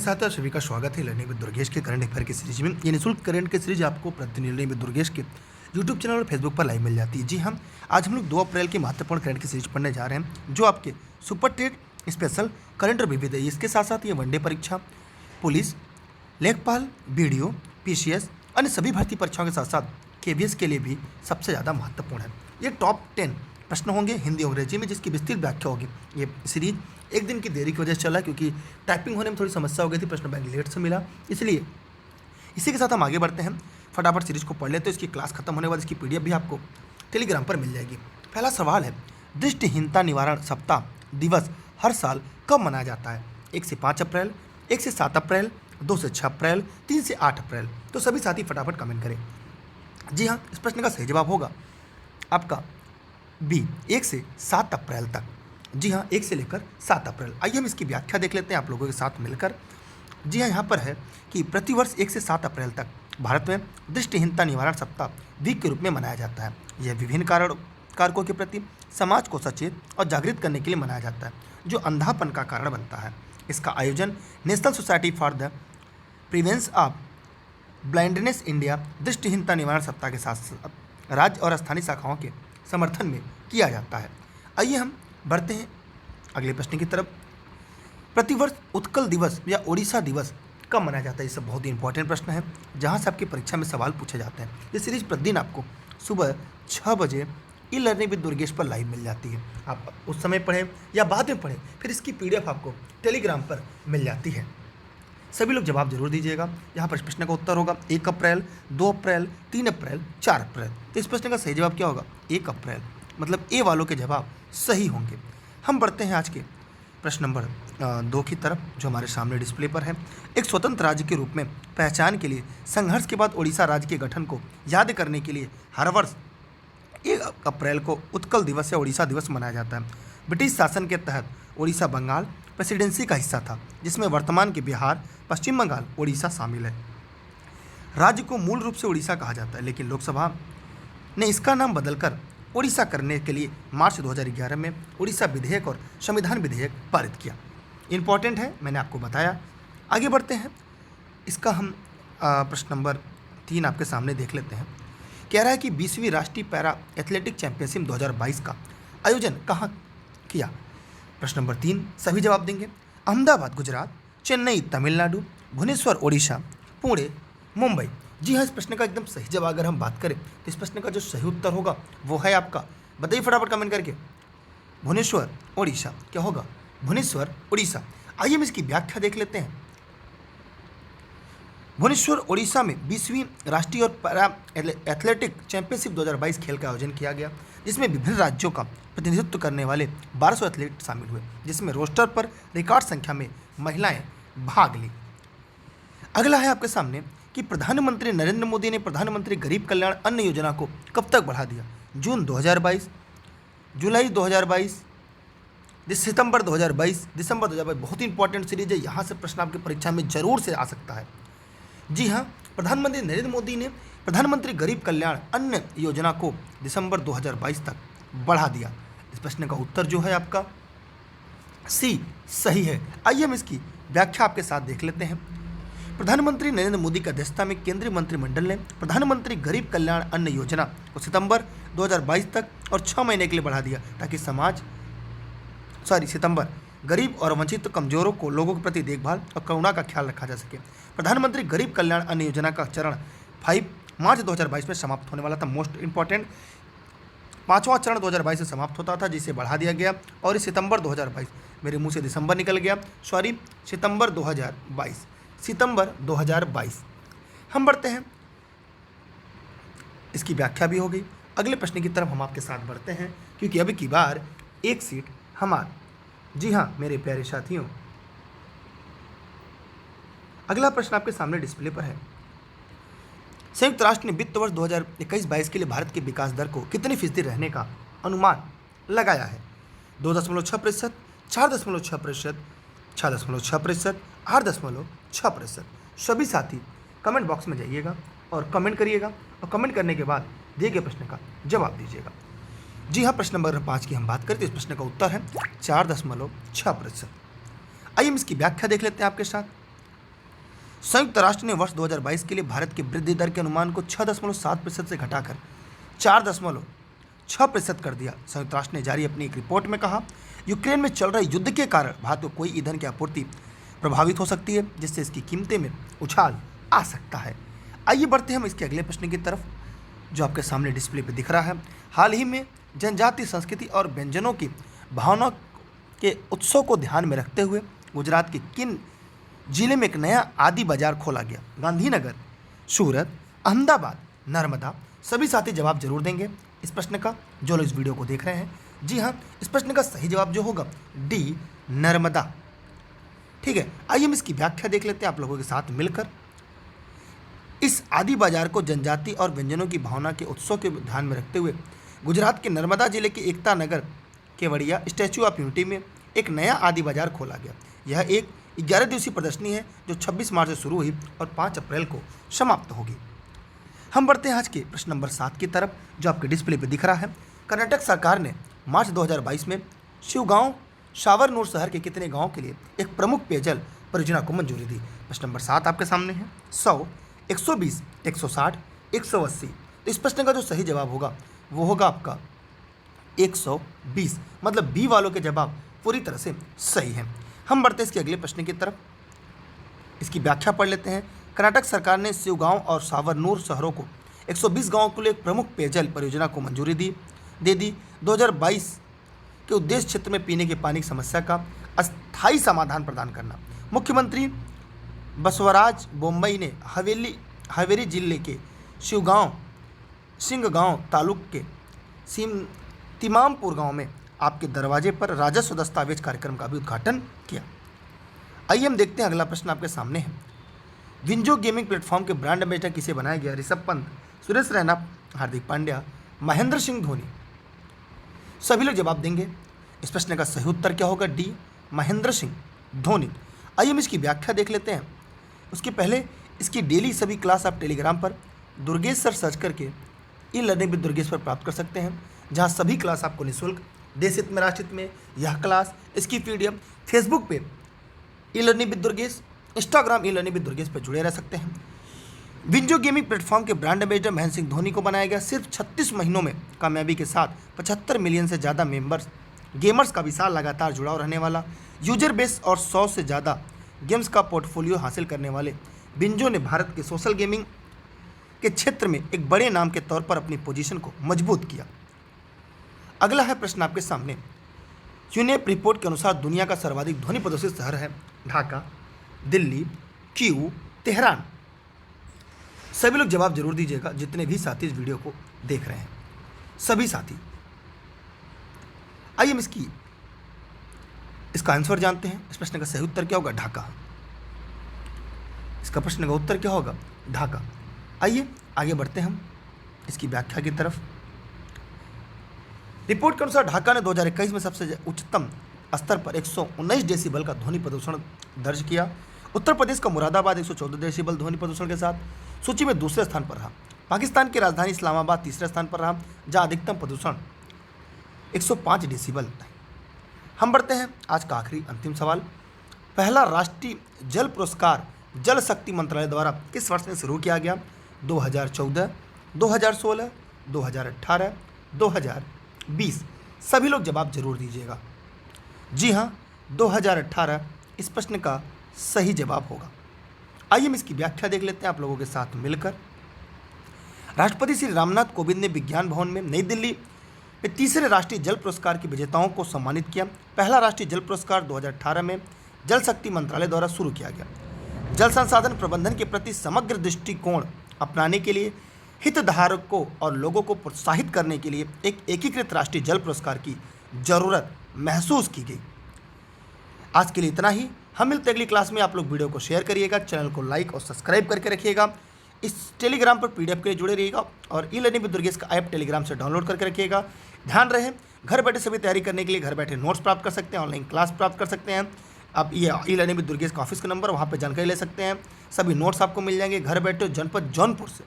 साथियों, सभी का स्वागत है लर्निंग विद दुर्गेश के करंट अफेयर की सीरीज में। ये निःशुल्क करंट की सीरीज आपको प्रतिदिन लर्निंग विद दुर्गेश के यूट्यूब चैनल और फेसबुक पर लाइव मिल जाती है। जी हाँ, आज हम लोग 2 अप्रैल की महत्वपूर्ण करंट की सीरीज पढ़ने जा रहे हैं, जो आपके सुपर टेट स्पेशल करंट और विविध है। इसके साथ साथ ये वनडे परीक्षा, पुलिस, लेखपाल, बीडीओ, पीसीएस, अन्य सभी भर्ती परीक्षाओं के साथ साथ केवीएस के लिए भी सबसे ज़्यादा महत्वपूर्ण है। ये टॉप 10 प्रश्न होंगे हिंदी और अंग्रेजी में, जिसकी विस्तृत व्याख्या होगी। ये सीरीज एक दिन की देरी की वजह से चला, क्योंकि टाइपिंग होने में थोड़ी समस्या हो गई थी, प्रश्न बैंक लेट से मिला, इसलिए इसी के साथ हम आगे बढ़ते हैं। फटाफट सीरीज को पढ़ लेते हैं। इसकी क्लास खत्म होने के बाद इसकी पीडीएफ भी आपको टेलीग्राम पर मिल जाएगी। पहला सवाल है, दृष्टिहीनता निवारण सप्ताह दिवस हर साल कब मनाया जाता है? 1 से 5 अप्रैल, 1 से 7 अप्रैल, 2 से 6 अप्रैल, 3 से 8 अप्रैल। तो सभी साथी फटाफट कमेंट करें। जी हाँ, इस प्रश्न का सही जवाब होगा आपका बी, 1 से 7 अप्रैल तक। जी हाँ, 1 से लेकर 7 अप्रैल। आइए हम इसकी व्याख्या देख लेते हैं आप लोगों के साथ मिलकर। जी हाँ, यहाँ पर है कि प्रतिवर्ष 1 से 7 अप्रैल तक भारत में दृष्टिहीनता निवारण सप्ताह वीक के रूप में मनाया जाता है। यह विभिन्न कारकों के प्रति समाज को सचेत और जागृत करने के लिए मनाया जाता है, जो अंधापन का कारण बनता है। इसका आयोजन national society for the prevention of blindness India दृष्टिहीनता निवारण सप्ताह के साथ साथ राज्य और स्थानीय शाखाओं के समर्थन में किया जाता है। आइए हम बढ़ते हैं अगले प्रश्न की तरफ। प्रतिवर्ष उत्कल दिवस या ओडिशा दिवस कब मनाया जाता है? ये सब बहुत ही इंपॉर्टेंट प्रश्न है, जहां से आपकी परीक्षा में सवाल पूछे जाते हैं। ये सीरीज प्रतिदिन आपको सुबह 6 बजे ई लर्निंग विद दुर्गेश पर लाइव मिल जाती है। आप उस समय पढ़ें या बाद में पढ़ें, फिर इसकी पीडीएफ आपको टेलीग्राम पर मिल जाती है। सभी लोग जवाब जरूर दीजिएगा। यहाँ पर इस प्रश्न का उत्तर होगा 1 अप्रैल, 2 अप्रैल, 3 अप्रैल, 4 अप्रैल। तो इस प्रश्न का सही जवाब क्या होगा? 1 अप्रैल। मतलब ए वालों के जवाब सही होंगे। हम बढ़ते हैं आज के प्रश्न नंबर 2 की तरफ, जो हमारे सामने डिस्प्ले पर है। एक स्वतंत्र राज्य के रूप में पहचान के लिए संघर्ष के बाद ओडिशा राज्य के गठन को याद करने के लिए हर वर्ष 1 अप्रैल को उत्कल दिवस या ओडिशा दिवस मनाया जाता है। ब्रिटिश शासन के तहत ओडिशा बंगाल प्रेसिडेंसी का हिस्सा था, जिसमें वर्तमान के बिहार, पश्चिम बंगाल, ओडिशा शामिल है। राज्य को मूल रूप से ओडिशा कहा जाता है, लेकिन लोकसभा ने इसका नाम बदलकर ओडिशा करने के लिए मार्च 2011 में ओडिशा विधेयक और संविधान विधेयक पारित किया। इम्पॉर्टेंट है, मैंने आपको बताया। आगे बढ़ते हैं। इसका हम प्रश्न नंबर 3 आपके सामने देख लेते हैं। कह रहा है कि 20वीं राष्ट्रीय पैरा एथलेटिक चैंपियनशिप 2022 का आयोजन कहाँ किया? प्रश्न नंबर 3 सभी जवाब देंगे। अहमदाबाद गुजरात, चेन्नई तमिलनाडु, भुवनेश्वर ओडिशा, पुणे मुंबई। जी हाँ, इस प्रश्न का एकदम सही जवाब अगर हम बात करें तो इस प्रश्न का जो सही उत्तर होगा वो है आपका, बताइए फटाफट कमेंट करके, भुवनेश्वर ओडिशा। क्या होगा? भुवनेश्वर ओडिशा। आइए हम इसकी व्याख्या देख लेते हैं। भुवनेश्वर ओडिशा में 20वीं राष्ट्रीय और पैरा एथलेटिक चैंपियनशिप 2022 खेल का आयोजन किया गया, जिसमें विभिन्न राज्यों का प्रतिनिधित्व करने वाले 1200 एथलीट शामिल हुए, जिसमें रोस्टर पर रिकॉर्ड संख्या में महिलाएं भाग ली। अगला है आपके सामने कि प्रधानमंत्री नरेंद्र मोदी ने प्रधानमंत्री गरीब कल्याण अन्न योजना को कब तक बढ़ा दिया? जून 2022, जुलाई 2022, सितंबर 2022, दिसंबर 2022। बहुत ही इंपॉर्टेंट सीरीज है, यहाँ से प्रश्न आपकी परीक्षा में जरूर से आ सकता है। जी हाँ, प्रधानमंत्री नरेंद्र मोदी ने प्रधानमंत्री गरीब कल्याण अन्न योजना को दिसंबर 2022 तक बढ़ा दिया। इस प्रश्न का उत्तर जो है आपका सी सही है। आइए हम इसकी व्याख्या आपके साथ देख लेते हैं। प्रधानमंत्री नरेंद्र मोदी की अध्यक्षता में केंद्रीय मंत्रिमंडल ने प्रधानमंत्री गरीब कल्याण अन्न योजना को सितंबर 2022 तक और 6 महीने के लिए बढ़ा दिया, ताकि सितंबर गरीब और वंचित कमजोरों को लोगों के प्रति देखभाल और करुणा का ख्याल रखा जा सके। प्रधानमंत्री गरीब कल्याण अन्न योजना का चरण 5 मार्च 2022 में समाप्त होने वाला था। मोस्ट इंपॉर्टेंट 5वां चरण 2022 से समाप्त होता था, जिसे बढ़ा दिया गया, और इस सितंबर 2022, मेरे मुंह से दिसंबर निकल गया, सितंबर 2022। हम बढ़ते हैं, इसकी व्याख्या भी हो गई। अगले प्रश्न की तरफ हम आपके साथ बढ़ते हैं, क्योंकि अभी की बार एक सीट हमारी। जी हाँ मेरे प्यारे साथियों, अगला प्रश्न आपके सामने डिस्प्ले पर है। संयुक्त राष्ट्र ने वित्त वर्ष 2021-22 के लिए भारत के विकास दर को कितनी फीसदी रहने का अनुमान लगाया है? 2.6%, 4.6%, 6.6%, 8.6%। सभी साथी कमेंट बॉक्स में जाइएगा और कमेंट करिएगा, और कमेंट करने के बाद दिए गए प्रश्न का जवाब दीजिएगा। जी हाँ, प्रश्न नंबर 5 की हम बात करें तो इस प्रश्न का उत्तर है 4.6%। आइए हम इसकी व्याख्या देख लेते हैं आपके साथ। संयुक्त राष्ट्र ने वर्ष 2022 के लिए भारत की वृद्धि दर के अनुमान को 6.7% से घटाकर 4.6% कर दिया। संयुक्त राष्ट्र ने जारी अपनी एक रिपोर्ट में कहा, यूक्रेन में चल रहे युद्ध के कारण भारत को कोई ईंधन की आपूर्ति प्रभावित हो सकती है, जिससे इसकी कीमतें में उछाल आ सकता है। आइए बढ़ते हैं हम इसके अगले प्रश्न की तरफ, जो आपके सामने डिस्प्ले पर दिख रहा है। हाल ही में जनजातीय संस्कृति और व्यंजनों की भावना के उत्सव को ध्यान में रखते हुए गुजरात के किन जिले में एक नया आदि बाजार खोला गया? गांधीनगर, सूरत, अहमदाबाद, नर्मदा। सभी साथी जवाब जरूर देंगे इस प्रश्न का, जो लोग इस वीडियो को देख रहे हैं। जी हाँ, इस प्रश्न का सही जवाब जो होगा डी, नर्मदा। ठीक है, आइए हम इसकी व्याख्या देख लेते हैं आप लोगों के साथ मिलकर। इस आदि बाजार को जनजाति और व्यंजनों की भावना के उत्सव के ध्यान में रखते हुए गुजरात के नर्मदा जिले के Ekta Nagar Kevadia statue of unity में एक नया आदि बाजार खोला गया। यह एक 11 दिवसीय प्रदर्शनी है जो 26 मार्च से शुरू हुई और 5 अप्रैल को समाप्त होगी। हम बढ़ते हैं आज के प्रश्न नंबर 7 की तरफ, जो आपके डिस्प्ले पर दिख रहा है। कर्नाटक सरकार ने मार्च 2022 में शिवगांव शावरनूर शहर के कितने गांवों के लिए एक प्रमुख पेयजल परियोजना को मंजूरी दी? प्रश्न नंबर 7 आपके सामने है। 100, 120, 160, 180। तो इस प्रश्न का जो सही जवाब होगा वो होगा आपका 120, मतलब बी वालों के जवाब पूरी तरह से सही है। हम बढ़ते हैं इसके अगले प्रश्न की तरफ, इसकी व्याख्या पढ़ लेते हैं। कर्नाटक सरकार ने शिवगांव और सावरनूर शहरों को 120 गांवों के लिए एक प्रमुख पेयजल परियोजना को मंजूरी दे दी। 2022 के उद्देश्य क्षेत्र में पीने के पानी की समस्या का अस्थायी समाधान प्रदान करना। मुख्यमंत्री बसवराज बोम्मई ने हावेरी जिले के शिवगांव सिंहगांव तालुक के तिमामपुर गांव में आपके दरवाजे पर राजस्व दस्तावेज कार्यक्रम का भी उद्घाटन किया। आइए हम देखते हैं अगला प्रश्न आपके सामने है। विंजो गेमिंग प्लेटफॉर्म के ब्रांड एम्बेसडर किसे बनाया गया? ऋषभ पंत, सुरेश रैना, हार्दिक पांड्या, महेंद्र सिंह धोनी। सभी लोग जवाब देंगे। इस प्रश्न का सही उत्तर क्या होगा? डी, महेंद्र सिंह धोनी। आइए हम इसकी व्याख्या देख लेते हैं। उसके पहले इसकी डेली सभी क्लास आप टेलीग्राम पर दुर्गेश सर सर्च करके ई लर्निंग विद दुर्गेश पर प्राप्त कर सकते हैं, जहां सभी क्लास आपको निःशुल्क, देश हित में राष्ट्र हित में यह क्लास, इसकी पीडीएफ फेसबुक पे e learning with Durgesh, Instagram e learning with Durgesh पर जुड़े रह सकते हैं। विंजो गेमिंग प्लेटफॉर्म के ब्रांड एम्बेसडर महेंद्र सिंह धोनी को बनाया गया। सिर्फ 36 महीनों में कामयाबी के साथ 75 मिलियन से ज़्यादा गेमर्स का विशाल लगातार जुड़ाव रहने वाला यूजर बेस और 100 से ज़्यादा गेम्स का पोर्टफोलियो हासिल करने वाले विंजो ने भारत के सोशल गेमिंग के क्षेत्र में एक बड़े नाम के तौर पर अपनी पोजीशन को मजबूत किया। अगला है प्रश्न आपके सामने। यूनेप रिपोर्ट के अनुसार दुनिया का सर्वाधिक ध्वनि प्रदूषित शहर है ढाका, दिल्ली, क्यू, तेहरान। सभी लोग जवाब जरूर दीजिएगा, जितने भी साथी इस वीडियो को देख रहे हैं, सभी साथी। आइए हम इसका आंसर जानते हैं। इस प्रश्न का सही उत्तर क्या होगा? ढाका। इसका प्रश्न का उत्तर क्या होगा? ढाका। आइए आगे बढ़ते हैं हम इसकी व्याख्या की तरफ। रिपोर्ट के अनुसार ढाका ने 2021 में सबसे उच्चतम स्तर पर 119 डेसिबल का ध्वनि प्रदूषण दर्ज किया। उत्तर प्रदेश का मुरादाबाद 114 डेसिबल ध्वनि प्रदूषण के साथ सूची में दूसरे स्थान पर रहा। पाकिस्तान की राजधानी इस्लामाबाद तीसरे स्थान पर रहा, जहां अधिकतम प्रदूषण 105 डेसिबल। हम बढ़ते हैं आज का आखिरी अंतिम सवाल। पहला राष्ट्रीय जल पुरस्कार जल शक्ति मंत्रालय द्वारा किस वर्ष में शुरू किया गया? 2014, 2016, 2018, 2020। सभी लोग जवाब जरूर दीजिएगा। जी हाँ, 2018 इस प्रश्न का सही जवाब होगा। आइए हम इसकी व्याख्या देख लेते हैं आप लोगों के साथ मिलकर। राष्ट्रपति श्री रामनाथ कोविंद ने विज्ञान भवन में नई दिल्ली में तीसरे राष्ट्रीय जल पुरस्कार के विजेताओं को सम्मानित किया। पहला राष्ट्रीय जल पुरस्कार 2018 में जल शक्ति मंत्रालय द्वारा शुरू किया गया। जल संसाधन प्रबंधन के प्रति समग्र दृष्टिकोण अपनाने के लिए हितधारकों और लोगों को प्रोत्साहित करने के लिए एक एकीकृत राष्ट्रीय जल पुरस्कार की जरूरत महसूस की गई। आज के लिए इतना ही। हम मिलते हैं अगली क्लास में। आप लोग वीडियो को शेयर करिएगा, चैनल को लाइक और सब्सक्राइब करके रखिएगा। इस टेलीग्राम पर पीडीएफ के लिए जुड़े रहिएगा और ई लर्निंग विद दुर्गेश का ऐप टेलीग्राम से डाउनलोड करके रखिएगा। ध्यान रहे, घर बैठे सभी तैयारी करने के लिए घर बैठे नोट्स प्राप्त कर सकते हैं, ऑनलाइन क्लास प्राप्त कर सकते हैं। आप ये ई लर्निंग विद दुर्गेश का ऑफिस का नंबर, वहाँ पर जानकारी ले सकते हैं। सभी नोट्स आपको मिल जाएंगे घर बैठे जनपद जौनपुर से।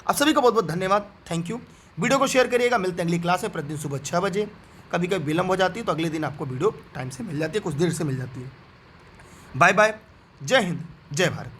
आप सभी का बहुत बहुत धन्यवाद, थैंक यू। वीडियो को शेयर करिएगा। मिलते हैं अगली क्लास में प्रतिदिन सुबह 6 बजे। कभी कभी विलम्ब हो जाती है तो अगले दिन आपको वीडियो टाइम से मिल जाती है, कुछ देर से मिल जाती है। बाय बाय, जय हिंद, जय भारत।